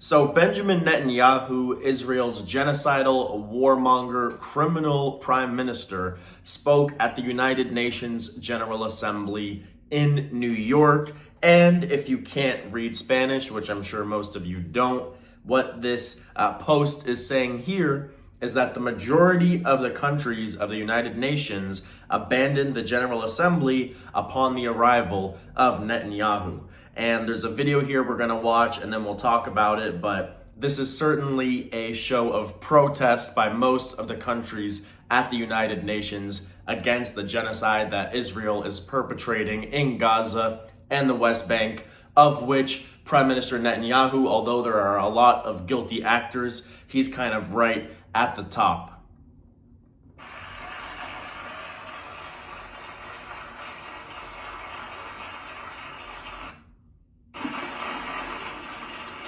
So Benjamin Netanyahu, Israel's genocidal, warmonger, criminal prime minister, spoke at the United Nations General Assembly in New York. And if you can't read Spanish, which I'm sure most of you don't, what this post is saying here is that the majority of the countries of the United Nations abandoned the General Assembly upon the arrival of Netanyahu. And there's a video here we're gonna watch and then we'll talk about it, but this is certainly a show of protest by most of the countries at the United Nations against the genocide that Israel is perpetrating in Gaza and the West Bank, of which Prime Minister Netanyahu, although there are a lot of guilty actors, he's kind of right at the top.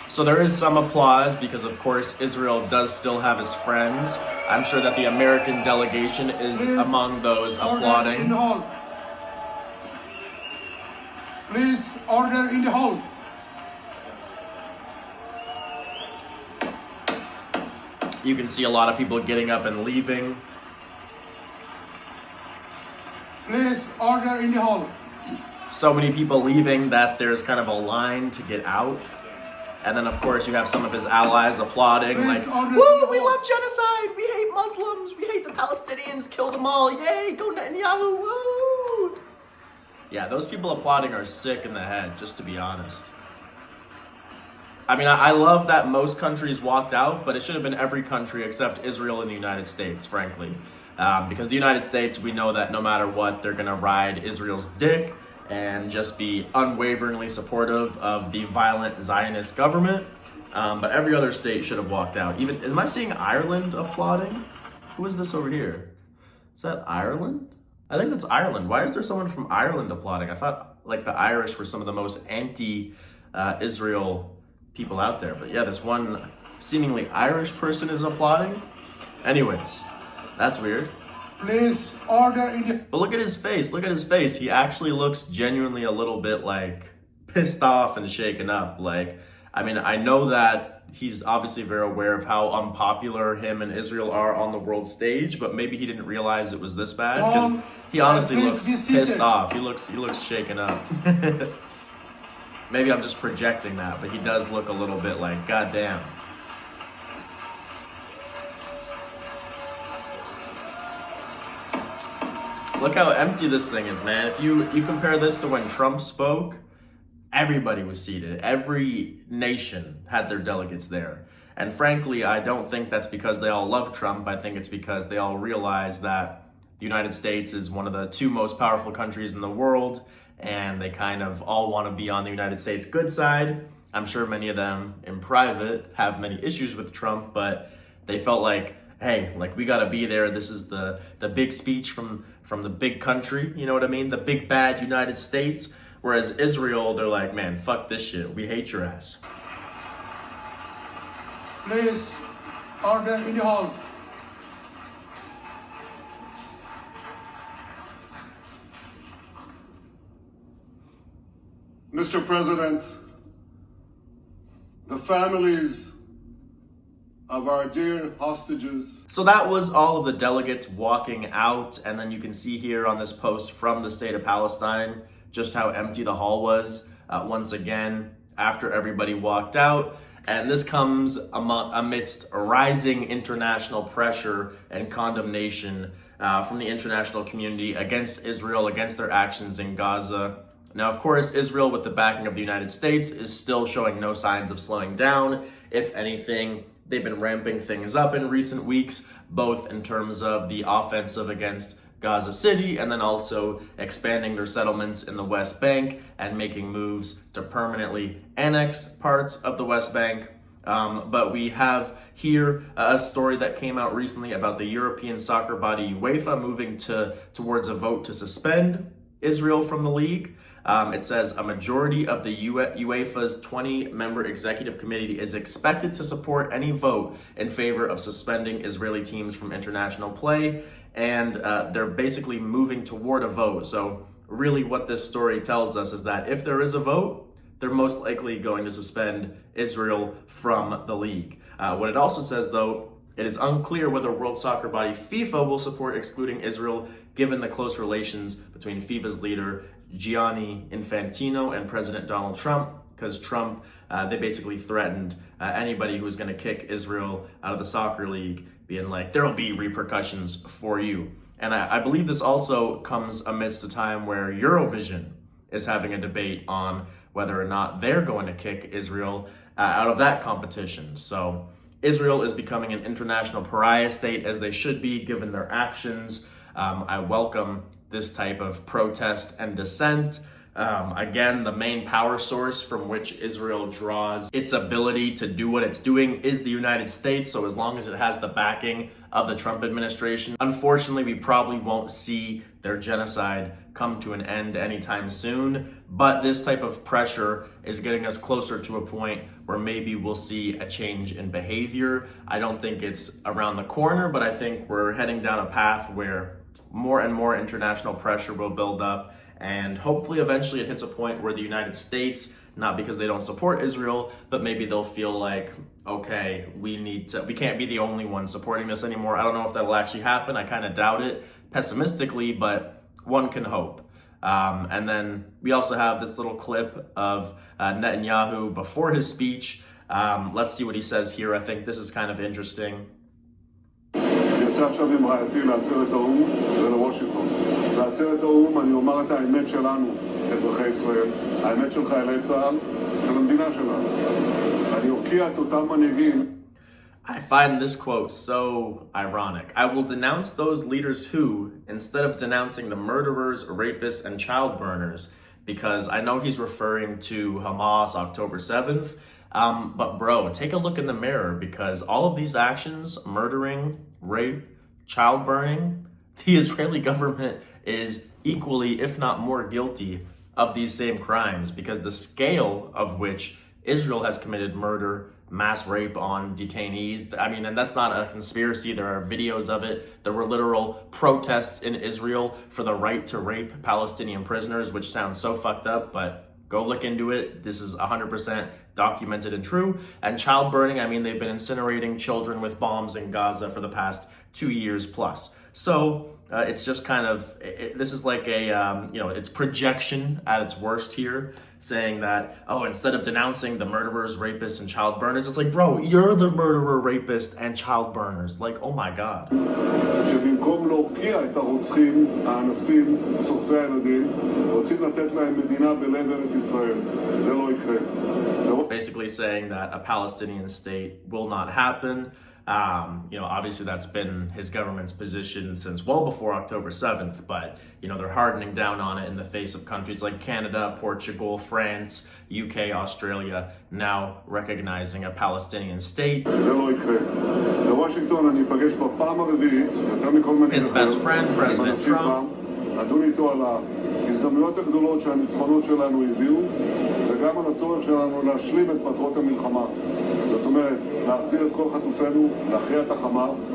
So there is some applause because, of course, Israel does still have his friends. I'm sure that the American delegation is among those applauding. In the hall. Please, order in the hall. You can see a lot of people getting up and leaving. Please, order in the hall. So many people leaving that there's kind of a line to get out. And then, of course, you have some of his allies applauding, like, woo, we love genocide, we hate Muslims, we hate the Palestinians, kill them all, yay, go Netanyahu, woo! Yeah, those people applauding are sick in the head, just to be honest. I mean, I love that most countries walked out, but it should have been every country except Israel and the United States, frankly. Because the United States, we know that no matter what, they're gonna ride Israel's dick and just be unwaveringly supportive of the violent Zionist government. But every other state should have walked out. Even, am I seeing Ireland applauding? Who is this over here? Is that Ireland? I think that's Ireland. Why is there someone from Ireland applauding? I thought like the Irish were some of the most anti-Israel people out there. But yeah, this one seemingly Irish person is applauding. Anyways, that's weird. Please, order in the... But look at his face, look at his face. He actually looks genuinely a little bit like pissed off and shaken up. Like, I mean, I know that he's obviously very aware of how unpopular him and Israel are on the world stage, but maybe he didn't realize it was this bad, because he honestly looks pissed off. He looks shaken up. Maybe I'm just projecting that, but he does look a little bit like, goddamn. Look how empty this thing is, man. If you compare this to when Trump spoke, everybody was seated. Every nation had their delegates there. And frankly, I don't think that's because they all love Trump. I think it's because they all realize that the United States is one of the two most powerful countries in the world, and they kind of all want to be on the United States' good side. I'm sure many of them in private have many issues with Trump, but they felt like, hey, like we gotta be there. This is the big speech from the big country, you know what I mean? The big bad United States. Whereas Israel, they're like, man, fuck this shit. We hate your ass. Please, order in the hall. Mr. President, the families of our dear hostages. So that was all of the delegates walking out, and then you can see here on this post from the state of Palestine just how empty the hall was once again after everybody walked out. And this comes amidst rising international pressure and condemnation from the international community against Israel, against their actions in Gaza. Now, of course, Israel, with the backing of the United States, is still showing no signs of slowing down. If anything, they've been ramping things up in recent weeks, both in terms of the offensive against Gaza City and then also expanding their settlements in the West Bank and making moves to permanently annex parts of the West Bank. But we have here a story that came out recently about the European soccer body UEFA moving towards a vote to suspend Israel from the league. It says a majority of the UEFA's 20-member executive committee is expected to support any vote in favor of suspending Israeli teams from international play, and they're basically moving toward a vote. So really what this story tells us is that if there is a vote, they're most likely going to suspend Israel from the league. What it also says, though, it is unclear whether World Soccer body FIFA will support excluding Israel given the close relations between FIFA's leader Gianni Infantino and President Donald Trump, because Trump, they basically threatened anybody who was going to kick Israel out of the soccer league, being like, there will be repercussions for you. And I believe this also comes amidst a time where Eurovision is having a debate on whether or not they're going to kick Israel out of that competition. So Israel is becoming an international pariah state, as they should be, given their actions. I welcome this type of protest and dissent. Again, the main power source from which Israel draws its ability to do what it's doing is the United States. So as long as it has the backing of the Trump administration, unfortunately, we probably won't see their genocide come to an end anytime soon. But this type of pressure is getting us closer to a point where maybe we'll see a change in behavior. I don't think it's around the corner, but I think we're heading down a path where more and more international pressure will build up. And hopefully eventually it hits a point where the United States, not because they don't support Israel, but maybe they'll feel like, okay, we can't be the only one supporting this anymore. I don't know if that'll actually happen. I kind of doubt it pessimistically, but one can hope. And then we also have this little clip of Netanyahu before his speech. Let's see what he says here. I think this is kind of interesting. יצא עכשיו עם רעייתי לעצרת האו"ם ולוושינגטון. בעצרת האו"ם אני אומר את האמת שלנו, אזרחי ישראל, האמת של חיילי צה"ל, של המדינה שלנו. אני אוקיע את אותם מנהיגים. I find this quote so ironic. I will denounce those leaders who, instead of denouncing the murderers, rapists, and child burners, because I know he's referring to Hamas October 7th, but bro, take a look in the mirror, because all of these actions, murdering, rape, child burning, the Israeli government is equally, if not more guilty of these same crimes, because the scale of which Israel has committed murder, mass rape on detainees, I mean, and that's not a conspiracy, there are videos of it. There were literal protests in Israel for the right to rape Palestinian prisoners, which sounds so fucked up, but go look into it. This is 100% documented and true. And child burning, I mean, they've been incinerating children with bombs in Gaza for the past 2 years plus. So it's just kind of, this is like a, it's projection at its worst here, saying that, oh, instead of denouncing the murderers, rapists, and child burners, it's like, bro, you're the murderer, rapist, and child burners. Like, oh my God. שבמקום להוקיע את הרוצחים, האנסים, שורפי הילדים, רוצים לתת להם מדינה בלב ארץ ישראל. זה לא יקרה. Basically saying that a Palestinian state will not happen. Obviously that's been his government's position since well before October 7th, but, they're hardening down on it in the face of countries like Canada, Portugal, France, UK, Australia, now recognizing a Palestinian state. His best friend, President Trump. לדון איתו על ההזדמנויות הגדולות שהניצחונות שלנו הביאו וגם על הצורך שלנו להשלים את מטרות המלחמה. זאת אומרת, להחזיר את כל חטופינו, להכריע את החמאס.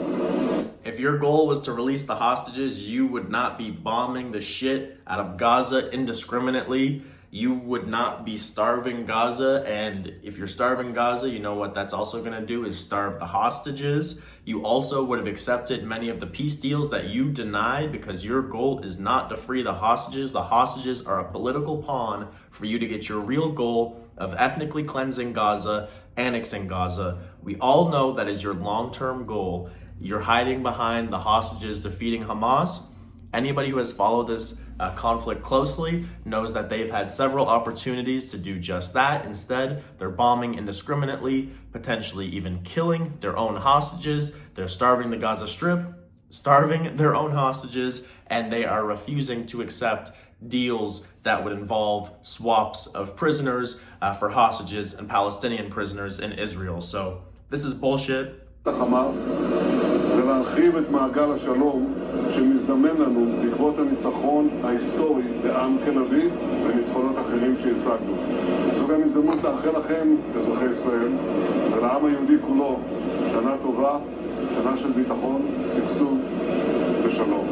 If your goal was to release the hostages, you would not be bombing the shit out of Gaza indiscriminately. You would not be starving Gaza, and if you're starving Gaza, you know what that's also going to do is starve the hostages. You also would have accepted many of the peace deals that you denied because your goal is not to free the hostages. The hostages are a political pawn for you to get your real goal of ethnically cleansing Gaza, annexing Gaza. We all know that is your long-term goal. You're hiding behind the hostages defeating Hamas. Anybody who has followed this conflict closely knows that they've had several opportunities to do just that. Instead, they're bombing indiscriminately, potentially even killing their own hostages. They're starving the Gaza Strip, starving their own hostages, and they are refusing to accept deals that would involve swaps of prisoners for hostages and Palestinian prisoners in Israel. So this is bullshit. החמאס ולהרחיב את מעגל השלום שמזדמן לנו בעקבות הניצחון ההיסטורי בעם תל אביב וניצחונות אחרים שהשגנו. זו גם הזדמנות לאחל לכם, אזרחי ישראל, ולעם היהודי כולו, שנה טובה, שנה של ביטחון, שגשוג ושלום.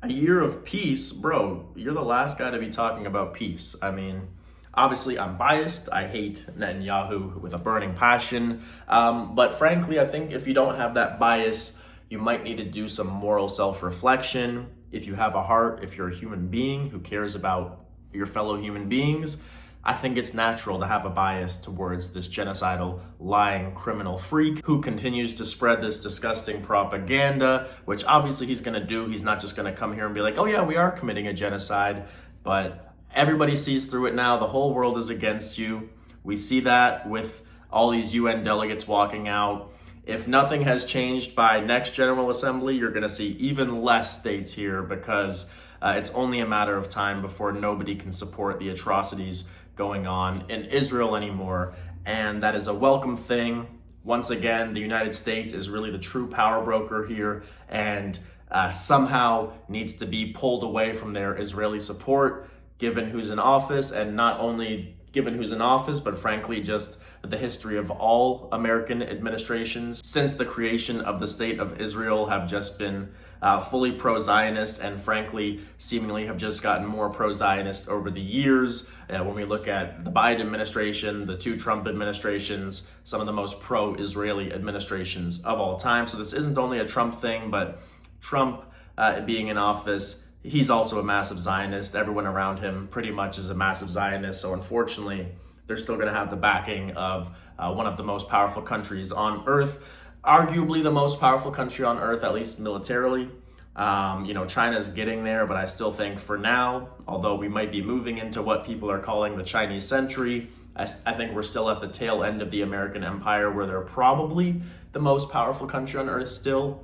A year of peace, bro, you're the last guy to be talking about peace. I mean, Obviously, I'm biased. I hate Netanyahu with a burning passion. But frankly, I think if you don't have that bias, you might need to do some moral self-reflection. If you have a heart, if you're a human being who cares about your fellow human beings, I think it's natural to have a bias towards this genocidal, lying, criminal freak who continues to spread this disgusting propaganda, which obviously he's going to do. He's not just going to come here and be like, oh yeah, we are committing a genocide, but everybody sees through it now. The whole world is against you. We see that with all these UN delegates walking out. If nothing has changed by next General Assembly, you're going to see even less states here because it's only a matter of time before nobody can support the atrocities going on in Israel anymore. And that is a welcome thing. Once again, the United States is really the true power broker here and somehow needs to be pulled away from their Israeli support, given who's in office, and not only given who's in office, but frankly, just the history of all American administrations since the creation of the State of Israel have just been fully pro-Zionist and frankly, seemingly have just gotten more pro-Zionist over the years. When we look at the Biden administration, the two Trump administrations, some of the most pro-Israeli administrations of all time. So this isn't only a Trump thing, but Trump being in office, he's also a massive Zionist. Everyone around him pretty much is a massive Zionist. So unfortunately, they're still going to have the backing of one of the most powerful countries on earth, arguably the most powerful country on earth, at least militarily. China's getting there, but I still think for now, although we might be moving into what people are calling the Chinese century, I think we're still at the tail end of the American empire where they're probably the most powerful country on earth still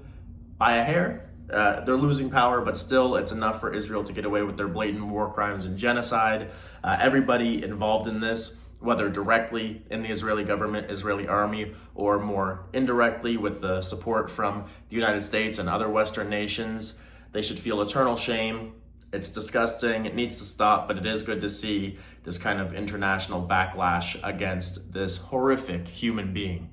by a hair. They're losing power, but still it's enough for Israel to get away with their blatant war crimes and genocide. Everybody involved in this, whether directly in the Israeli government, Israeli army, or more indirectly with the support from the United States and other Western nations, they should feel eternal shame. It's disgusting, it needs to stop, but it is good to see this kind of international backlash against this horrific human being.